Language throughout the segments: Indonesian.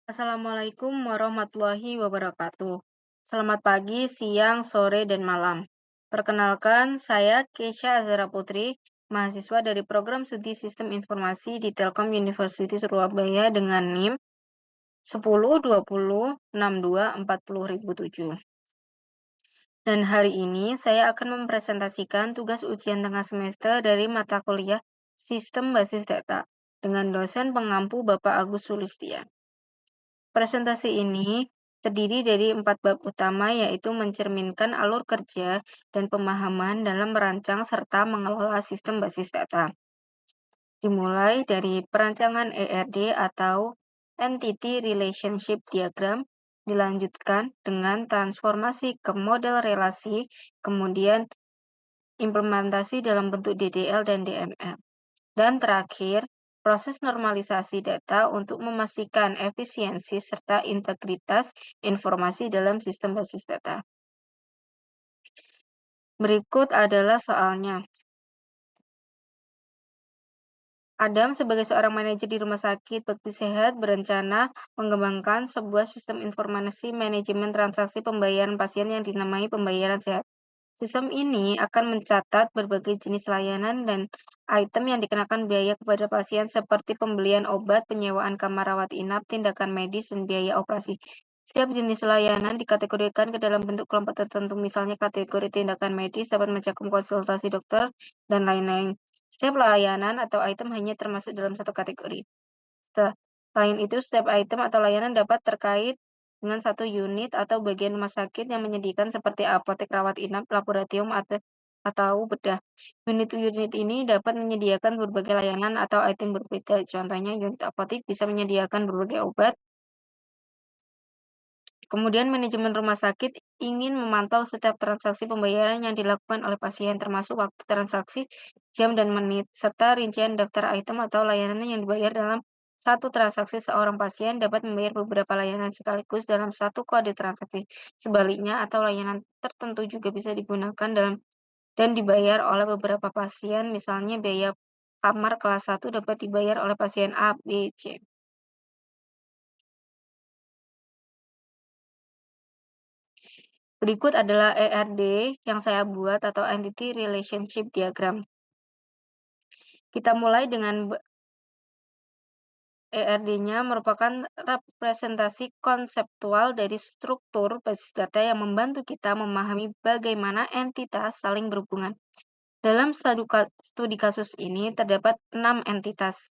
Assalamualaikum warahmatullahi wabarakatuh. Selamat pagi, siang, sore, dan malam. Perkenalkan, saya Keisha Azhara Putri, mahasiswa dari Program Studi Sistem Informasi di Telkom University Surabaya dengan NIM 10 20 62 40.007. Dan hari ini saya akan mempresentasikan tugas ujian tengah semester dari mata kuliah Sistem Basis Data dengan dosen pengampu Bapak Agus Sulistia. Presentasi ini terdiri dari 4 bab utama, yaitu mencerminkan alur kerja dan pemahaman dalam merancang serta mengelola sistem basis data. Dimulai dari perancangan ERD atau Entity Relationship Diagram, dilanjutkan dengan transformasi ke model relasi, kemudian implementasi dalam bentuk DDL dan DML. Dan terakhir, proses normalisasi data untuk memastikan efisiensi serta integritas informasi dalam sistem basis data. Berikut adalah soalnya. Adam sebagai seorang manajer di rumah sakit Bakti Sehat berencana mengembangkan sebuah sistem informasi manajemen transaksi pembayaran pasien yang dinamai pembayaran sehat. Sistem ini akan mencatat berbagai jenis layanan dan item yang dikenakan biaya kepada pasien seperti pembelian obat, penyewaan kamar rawat inap, tindakan medis, dan biaya operasi. Setiap jenis layanan dikategorikan ke dalam bentuk kelompok tertentu, misalnya kategori tindakan medis dapat mencakup konsultasi dokter, dan lain-lain. Setiap layanan atau item hanya termasuk dalam satu kategori. Selain itu, setiap item atau layanan dapat terkait dengan satu unit atau bagian rumah sakit yang menyediakan seperti apotek, rawat inap, laboratorium, atau bedah. Unit-unit ini dapat menyediakan berbagai layanan atau item berbeda. Contohnya, unit apotek bisa menyediakan berbagai obat. Kemudian manajemen rumah sakit ingin memantau setiap transaksi pembayaran yang dilakukan oleh pasien, termasuk waktu transaksi, jam dan menit, serta rincian daftar item atau layanan yang dibayar dalam satu transaksi. Seorang pasien dapat membayar beberapa layanan sekaligus dalam satu kode transaksi. Sebaliknya, atau layanan tertentu juga bisa digunakan dan dibayar oleh beberapa pasien, misalnya biaya kamar kelas 1 dapat dibayar oleh pasien A, B, C. Berikut adalah ERD yang saya buat atau Entity Relationship Diagram. Kita mulai dengan ERD-nya merupakan representasi konseptual dari struktur basis data yang membantu kita memahami bagaimana entitas saling berhubungan. Dalam studi kasus ini terdapat 6 entitas.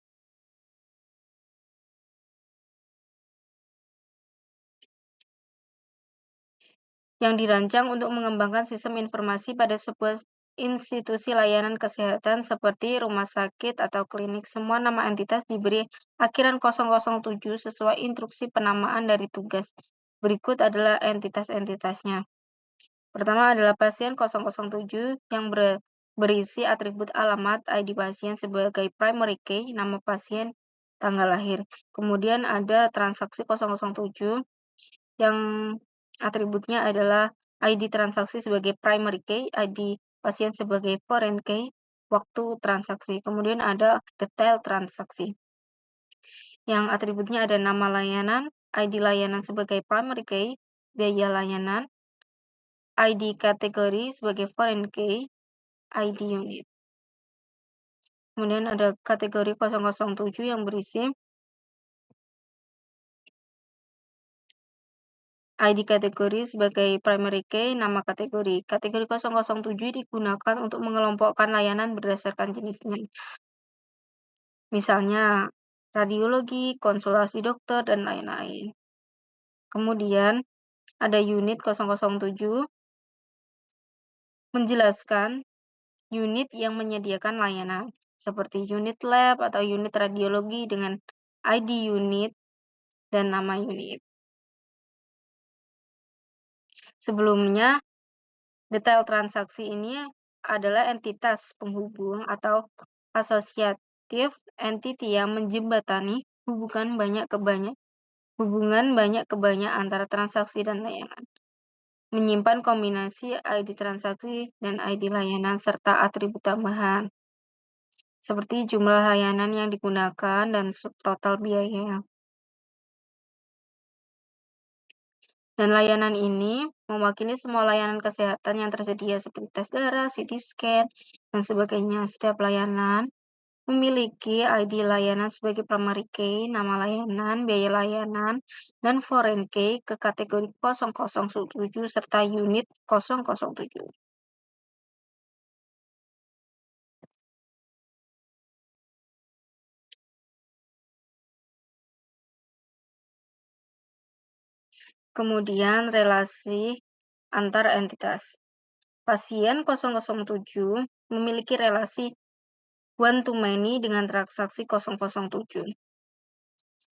Yang dirancang untuk mengembangkan sistem informasi pada sebuah institusi layanan kesehatan seperti rumah sakit atau klinik. Semua nama entitas diberi akhiran 007 sesuai instruksi penamaan dari tugas. Berikut adalah entitas-entitasnya. Pertama adalah pasien 007 yang berisi atribut alamat, ID pasien sebagai primary key, nama pasien, tanggal lahir. Kemudian ada transaksi 007 yang atributnya adalah ID transaksi sebagai primary key, ID pasien sebagai foreign key, waktu transaksi. Kemudian ada detail transaksi yang atributnya ada nama layanan, ID layanan sebagai primary key, biaya layanan, ID kategori sebagai foreign key, ID unit. Kemudian ada kategori 007 yang berisi ID kategori sebagai primary key, nama kategori. Kategori 007 digunakan untuk mengelompokkan layanan berdasarkan jenisnya. Misalnya, radiologi, konsultasi dokter, dan lain-lain. Kemudian, ada unit 007 menjelaskan unit yang menyediakan layanan, seperti unit lab atau unit radiologi dengan ID unit dan nama unit. Sebelumnya, detail transaksi ini adalah entitas penghubung atau asosiatif entity yang menjembatani hubungan banyak ke banyak antara transaksi dan layanan. Menyimpan kombinasi ID transaksi dan ID layanan serta atribut tambahan, seperti jumlah layanan yang digunakan dan subtotal biaya. Dan layanan ini mewakili semua layanan kesehatan yang tersedia seperti tes darah, CT scan, dan sebagainya. Setiap layanan memiliki ID layanan sebagai primary key, nama layanan, biaya layanan, dan foreign key ke kategori 007 serta unit 007. Kemudian relasi antar entitas. Pasien 007 memiliki relasi one to many dengan transaksi 007.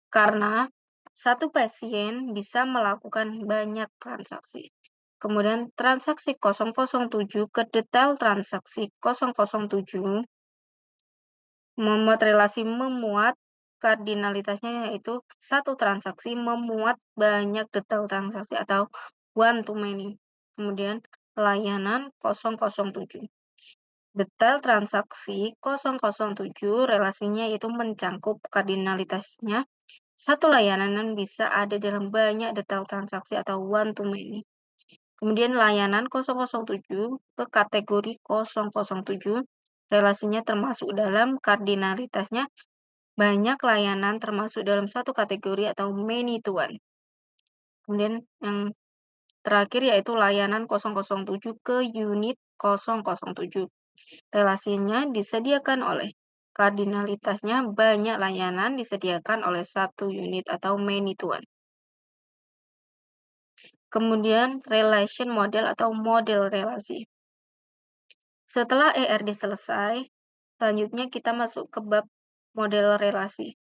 Karena satu pasien bisa melakukan banyak transaksi. Kemudian transaksi 007 ke detail transaksi 007 memuat kardinalitasnya, yaitu satu transaksi memuat banyak detail transaksi atau one to many. Kemudian layanan 007. Detail transaksi 007 relasinya itu mencakup kardinalitasnya. Satu layanan bisa ada dalam banyak detail transaksi atau one to many. Kemudian layanan 007 ke kategori 007 relasinya termasuk dalam kardinalitasnya banyak layanan termasuk dalam satu kategori atau many to one. Kemudian yang terakhir yaitu layanan 007 ke unit 007. Relasinya disediakan oleh kardinalitasnya banyak layanan disediakan oleh satu unit atau many to one. Kemudian relation model atau model relasi. Setelah ERD selesai, selanjutnya kita masuk ke bab model relasi.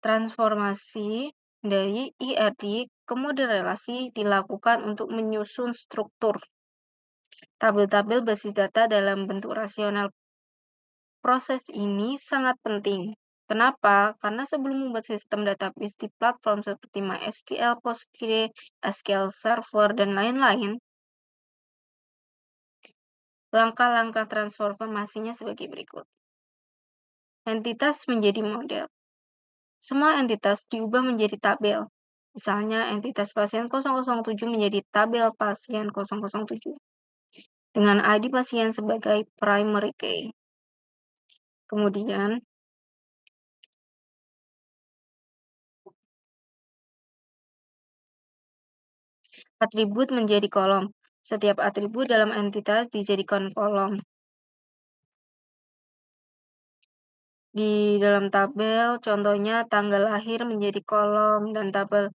Transformasi dari ERD ke model relasi dilakukan untuk menyusun struktur tabel-tabel basis data dalam bentuk rasional. Proses ini sangat penting. Kenapa? Karena sebelum membuat sistem database di platform seperti MySQL, PostgreSQL Server, dan lain-lain, langkah-langkah transformasinya sebagai berikut. Entitas menjadi model. Semua entitas diubah menjadi tabel. Misalnya, entitas pasien 007 menjadi tabel pasien 007 dengan ID pasien sebagai primary key. Kemudian, atribut menjadi kolom. Setiap atribut dalam entitas dijadikan kolom. Di dalam tabel, contohnya tanggal lahir menjadi kolom dan tabel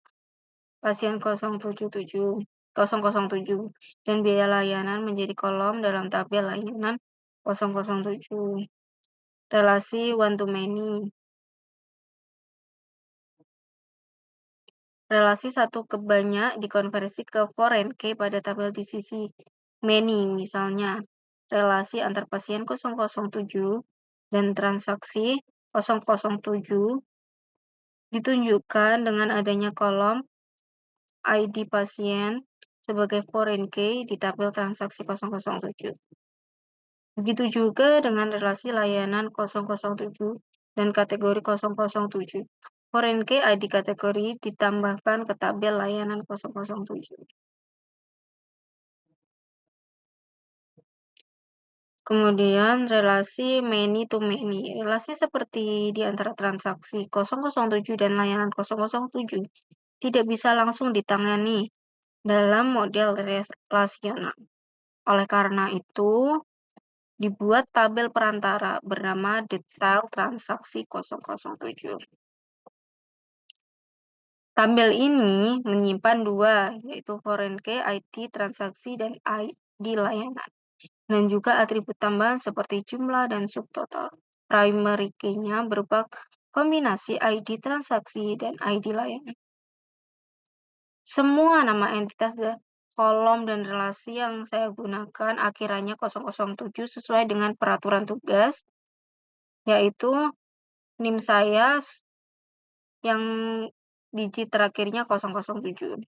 pasien 007 dan biaya layanan menjadi kolom dalam tabel layanan 007. Relasi one to many. Relasi satu ke banyak dikonversi ke foreign key pada tabel di sisi many. Misalnya, relasi antar pasien 007 dan transaksi 007 ditunjukkan dengan adanya kolom ID pasien sebagai foreign key di tabel transaksi 007. Begitu juga dengan relasi layanan 007 dan kategori 007. Foreign key ID kategori ditambahkan ke tabel layanan 007. Kemudian relasi many to many. Relasi seperti di antara transaksi 007 dan layanan 007 tidak bisa langsung ditangani dalam model relasional. Oleh karena itu, dibuat tabel perantara bernama detail transaksi 007. Tabel ini menyimpan dua, yaitu foreign key, ID transaksi, dan ID layanan, dan juga atribut tambahan seperti jumlah dan subtotal. Primary key-nya berupa kombinasi ID transaksi dan ID layanan. Semua nama entitas kolom dan relasi yang saya gunakan akhirannya 007 sesuai dengan peraturan tugas, yaitu NIM saya yang digit terakhirnya 007.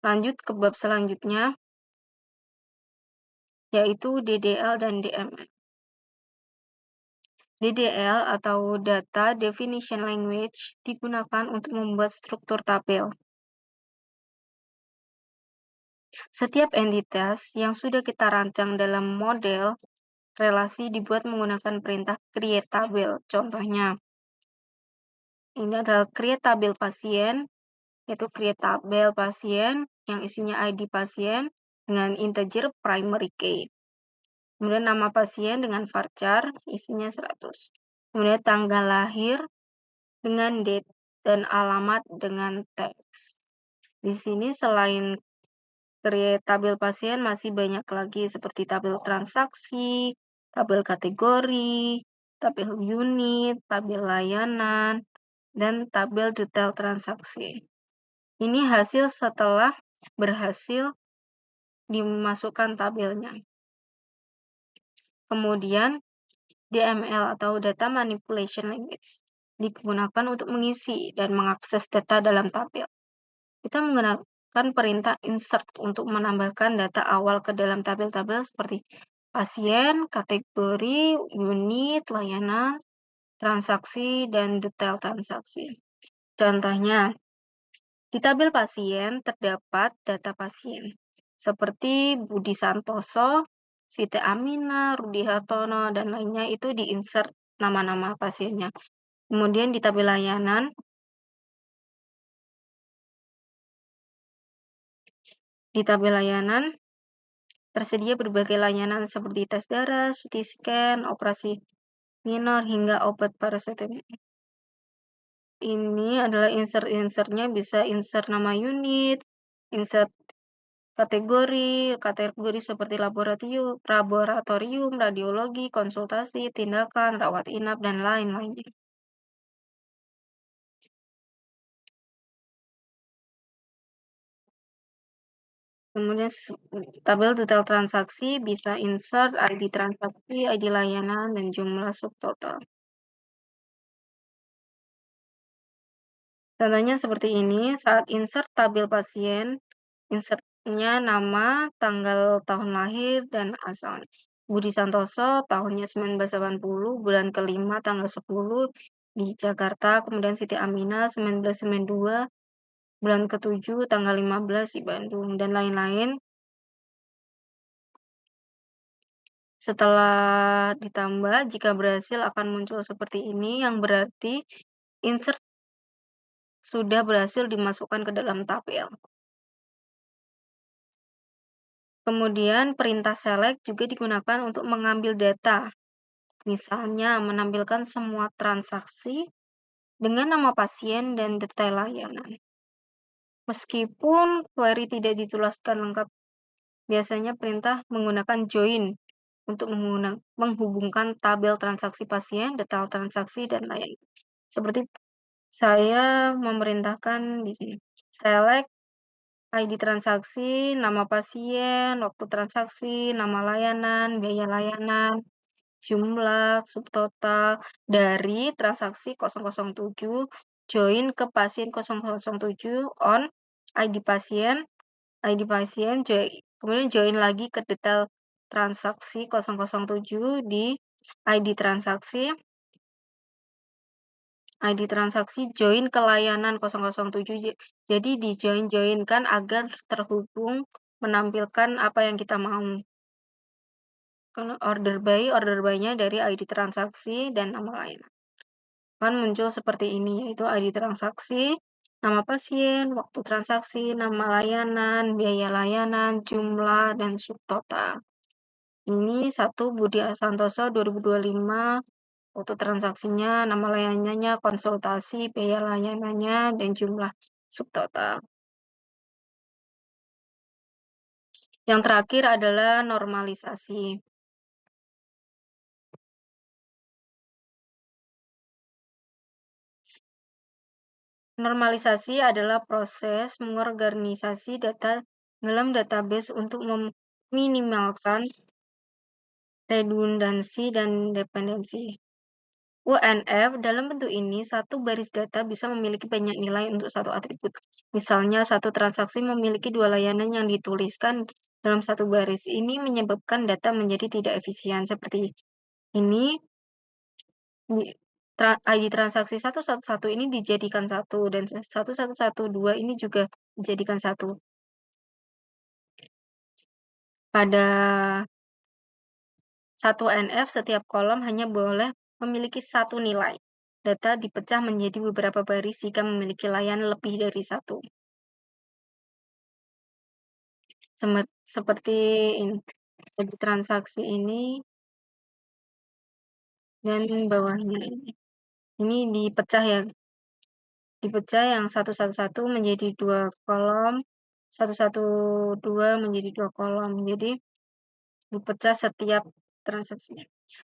Lanjut ke bab selanjutnya, yaitu DDL dan DML. DDL atau Data Definition Language digunakan untuk membuat struktur tabel. Setiap entitas yang sudah kita rancang dalam model relasi dibuat menggunakan perintah create tabel. Contohnya, ini adalah create tabel pasien, yaitu create tabel pasien yang isinya ID pasien dengan integer primary key. Kemudian nama pasien dengan varchar isinya 100. Kemudian tanggal lahir dengan date dan alamat dengan teks. Di sini selain create tabel pasien masih banyak lagi seperti tabel transaksi, tabel kategori, tabel unit, tabel layanan, dan tabel detail transaksi. Ini hasil setelah berhasil dimasukkan tabelnya. Kemudian DML atau Data Manipulation Language digunakan untuk mengisi dan mengakses data dalam tabel. Kita menggunakan perintah insert untuk menambahkan data awal ke dalam tabel-tabel seperti pasien, kategori, unit, layanan, transaksi, dan detail transaksi. Contohnya, di tabel pasien terdapat data pasien seperti Budi Santoso, Siti Amina, Rudi Hartono, dan lainnya itu diinsert nama-nama pasiennya. Kemudian di tabel layanan tersedia berbagai layanan seperti tes darah, CT scan, operasi minor, hingga obat parasetamol. Ini adalah insert-insertnya, bisa insert nama unit, insert kategori seperti laboratorium, radiologi, konsultasi, tindakan, rawat inap, dan lain-lainnya. Kemudian tabel detail transaksi bisa insert ID transaksi, ID layanan, dan jumlah subtotal. Contohnya seperti ini, saat insert tabel pasien, insertnya nama, tanggal tahun lahir, dan asal. Budi Santoso, tahunnya 1980, bulan kelima, tanggal 10 di Jakarta. Kemudian Siti Amina, 1992, bulan ke-7, tanggal 15 di Bandung, dan lain-lain. Setelah ditambah, jika berhasil akan muncul seperti ini, yang berarti insert sudah berhasil dimasukkan ke dalam tabel. Kemudian perintah select juga digunakan untuk mengambil data. Misalnya menampilkan semua transaksi dengan nama pasien dan detail layanan. Meskipun query tidak dituliskan lengkap, biasanya perintah menggunakan join untuk menghubungkan tabel transaksi pasien, detail transaksi, dan layanan. Seperti saya memerintahkan di sini. Select ID transaksi, nama pasien, waktu transaksi, nama layanan, biaya layanan, jumlah, subtotal dari transaksi 007 join ke pasien 007 on ID pasien join, kemudian join lagi ke detail transaksi 007 di ID transaksi join ke layanan 007. Jadi di-join-joinkan agar terhubung menampilkan apa yang kita mau. Kalau order by-nya dari ID transaksi dan nama layanan. Kan muncul seperti ini, yaitu ID transaksi, nama pasien, waktu transaksi, nama layanan, biaya layanan, jumlah, dan subtotal. Ini 1 Budi Santoso 2025, waktu transaksinya, nama layanannya, konsultasi, biaya layanannya, dan jumlah subtotal. Yang terakhir adalah normalisasi. Normalisasi adalah proses mengorganisasi data dalam database untuk meminimalkan redundansi dan dependensi. UNF dalam bentuk ini, satu baris data bisa memiliki banyak nilai untuk satu atribut. Misalnya, satu transaksi memiliki 2 layanan yang dituliskan dalam satu baris. Ini menyebabkan data menjadi tidak efisien. Seperti ini, Di ID transaksi 111 ini dijadikan satu dan 1112 ini juga dijadikan satu. Pada 1NF, setiap kolom hanya boleh memiliki satu nilai. Data dipecah menjadi beberapa baris jika memiliki layan lebih dari satu. Seperti ini, ID transaksi ini dan bawahnya ini. Ini dipecah yang 111 menjadi 2 kolom, 112 menjadi 2 kolom. Jadi dipecah setiap transaksi.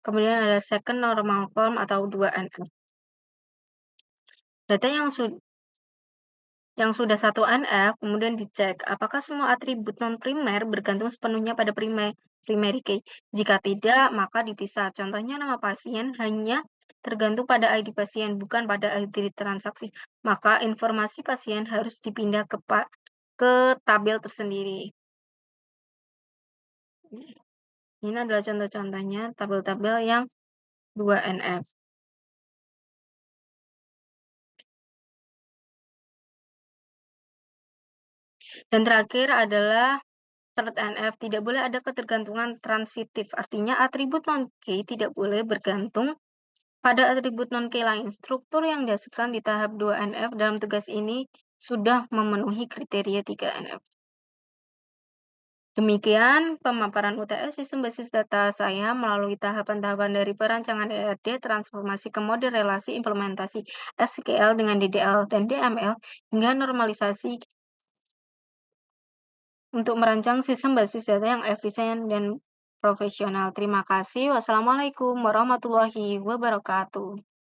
Kemudian ada second normal form atau 2NF. Data yang sudah 1NF kemudian dicek apakah semua atribut non-primer bergantung sepenuhnya pada primary key. Jika tidak, maka dipisah. Contohnya nama pasien hanya tergantung pada ID pasien, bukan pada ID transaksi. Maka informasi pasien harus dipindah ke tabel tersendiri. Ini adalah contoh-contohnya tabel-tabel yang 2NF. Dan terakhir adalah third NF, tidak boleh ada ketergantungan transitif. Artinya atribut non-key tidak boleh bergantung pada atribut non-key lain. Struktur yang dihasilkan di tahap 2NF dalam tugas ini sudah memenuhi kriteria 3NF. Demikian pemaparan UTS sistem basis data saya melalui tahapan-tahapan dari perancangan ERD, transformasi ke model relasi, implementasi SQL dengan DDL dan DML, hingga normalisasi untuk merancang sistem basis data yang efisien dan profesional. Terima kasih. Wassalamualaikum warahmatullahi wabarakatuh.